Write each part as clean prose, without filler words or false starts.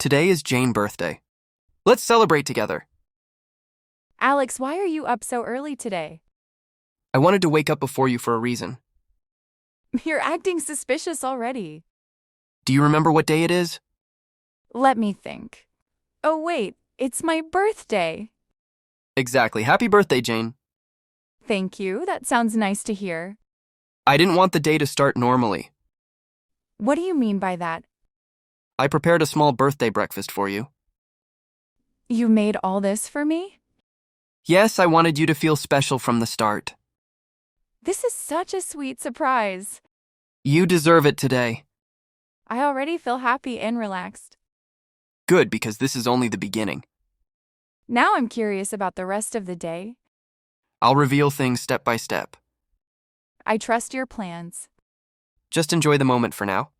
Today is Jane's birthday. Let's celebrate together. Alex, why are you up so early today? I wanted to wake up before you for a reason. You're acting suspicious already. Do you remember what day it is? Let me think. Oh, wait, it's my birthday. Exactly. Happy birthday, Jane. Thank you, that sounds nice to hear. I didn't want the day to start normally. What do you mean by that? I prepared a small birthday breakfast for you. You made all this for me? Yes, I wanted you to feel special from the start. This is such a sweet surprise. You deserve it today. I already feel happy and relaxed. Good, because this is only the beginning. Now I'm curious about the rest of the day. I'll reveal things step by step. I trust your plans. Just enjoy the moment for now.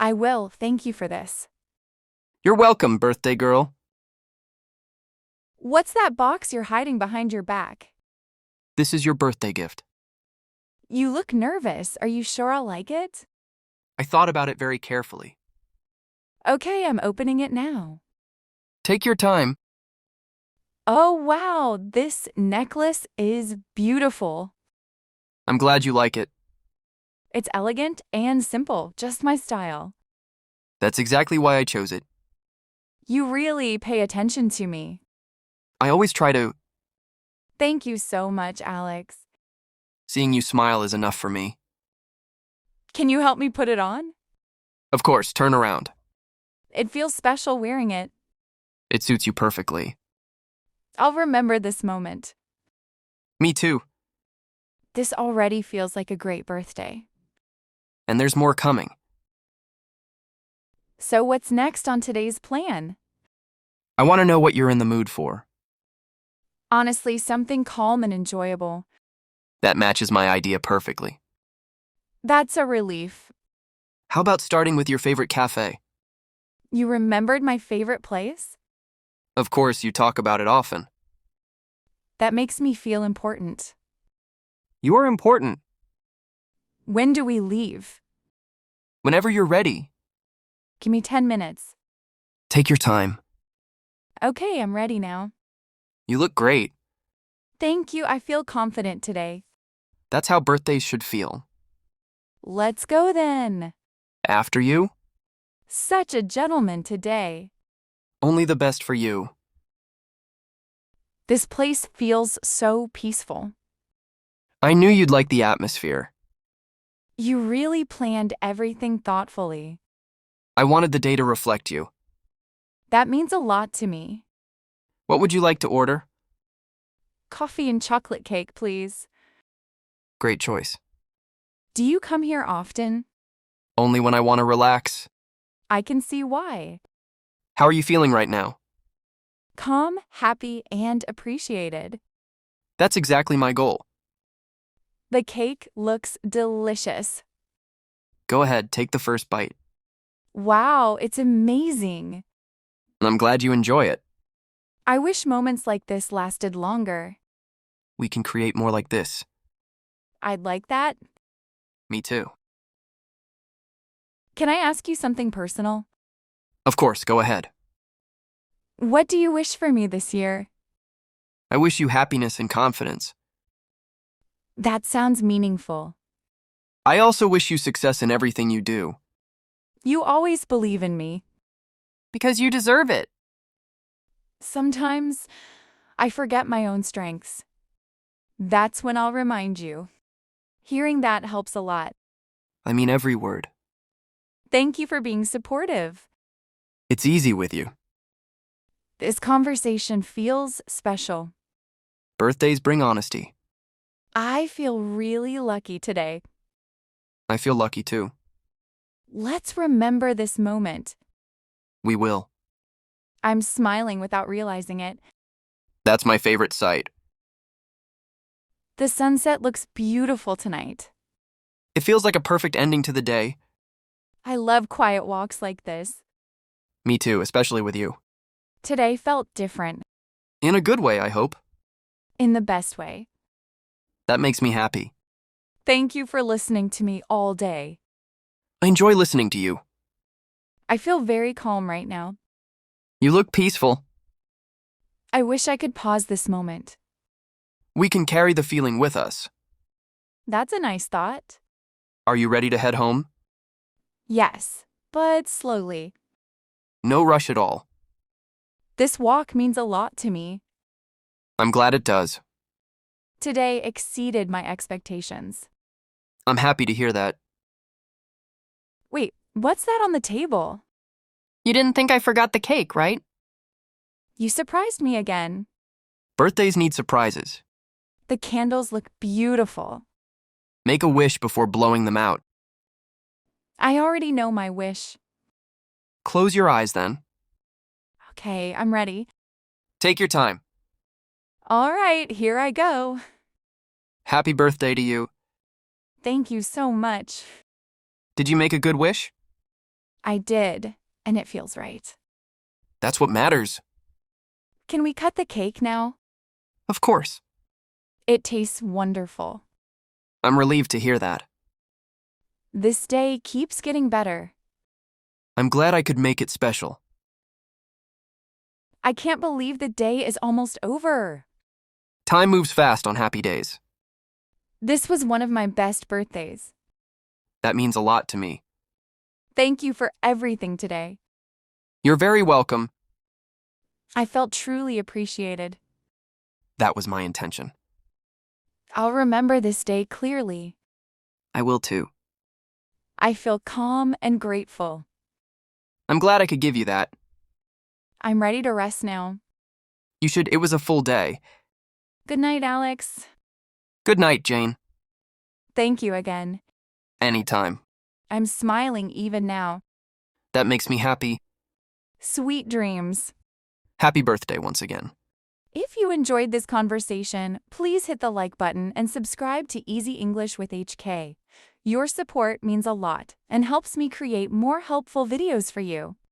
I will, thank you for this. You're welcome, birthday girl. What's that box you're hiding behind your back? This is your birthday gift. You look nervous. Are you sure I'll like it? I thought about it very carefully. Okay, I'm opening it now. Take your time. Oh, wow, this necklace is beautiful. I'm glad you like it. It's elegant and simple, just my style. That's exactly why I chose it. You really pay attention to me. I always try to. Thank you so much, Alex. Seeing you smile is enough for me. Can you help me put it on? Of course, turn around. It feels special wearing it. It suits you perfectly. I'll remember this moment. Me too. This already feels like a great birthday. And there's more coming. So what's next on today's plan? I want to know what you're in the mood for. Honestly, something calm and enjoyable. That matches my idea perfectly. That's a relief. How about starting with your favorite cafe? You remembered my favorite place? Of course, you talk about it often. That makes me feel important. You are important. When do we leave? Whenever you're ready. Give me 10 minutes. Take your time. Okay, I'm ready now. You look great. Thank you, I feel confident today. That's how birthdays should feel. Let's go then. After you, Such a gentleman today. only the best for you. This place feels so peaceful. I knew you'd like the atmosphere. You really planned everything thoughtfully. I wanted the day to reflect you. That means a lot to me. What would you like to order? Coffee and chocolate cake, please. Great choice. Do you come here often? Only when I want to relax. I can see why. How are you feeling right now? Calm, happy, and appreciated. That's exactly my goal. The cake looks delicious. Go ahead, take the first bite. Wow, it's amazing. I'm glad you enjoy it. I wish moments like this lasted longer. We can create more like this. I'd like that. Me too. Can I ask you something personal? Of course, go ahead. What do you wish for me this year? I wish you happiness and confidence. That sounds meaningful. I also wish you success in everything you do. You always believe in me. Because you deserve it. Sometimes I forget my own strengths. That's when I'll remind you. Hearing that helps a lot. I mean every word. Thank you for being supportive. It's easy with you. This conversation feels special. Birthdays bring honesty. I feel really lucky today. I feel lucky too. Let's remember this moment. We will. I'm smiling without realizing it. That's my favorite sight. The sunset looks beautiful tonight. It feels like a perfect ending to the day. I love quiet walks like this. Me too, especially with you. Today felt different. In a good way, I hope. In the best way. That makes me happy. Thank you for listening to me all day. I enjoy listening to you. I feel very calm right now. You look peaceful. I wish I could pause this moment. We can carry the feeling with us. That's a nice thought. Are you ready to head home? Yes, but slowly. No rush at all. This walk means a lot to me. I'm glad it does. Today exceeded my expectations. I'm happy to hear that. Wait, what's that on the table? You didn't think I forgot the cake, right? You surprised me again. Birthdays need surprises. The candles look beautiful. Make a wish before blowing them out. I already know my wish. Close your eyes then. Okay, I'm ready. Take your time. All right, here I go. Happy birthday to you. Thank you so much. Did you make a good wish? I did, and it feels right. That's what matters. Can we cut the cake now? Of course. It tastes wonderful. I'm relieved to hear that. This day keeps getting better. I'm glad I could make it special. I can't believe the day is almost over. Time moves fast on happy days. This was one of my best birthdays. That means a lot to me. Thank you for everything today. You're very welcome. I felt truly appreciated. That was my intention. I'll remember this day clearly. I will too. I feel calm and grateful. I'm glad I could give you that. I'm ready to rest now. You should. It was a full day. Good night, Alex. Good night, Jane. Thank you again. Anytime. I'm smiling even now. That makes me happy. Sweet dreams. Happy birthday once again. If you enjoyed this conversation, please hit the like button and subscribe to Easy English with HK. Your support means a lot and helps me create more helpful videos for you.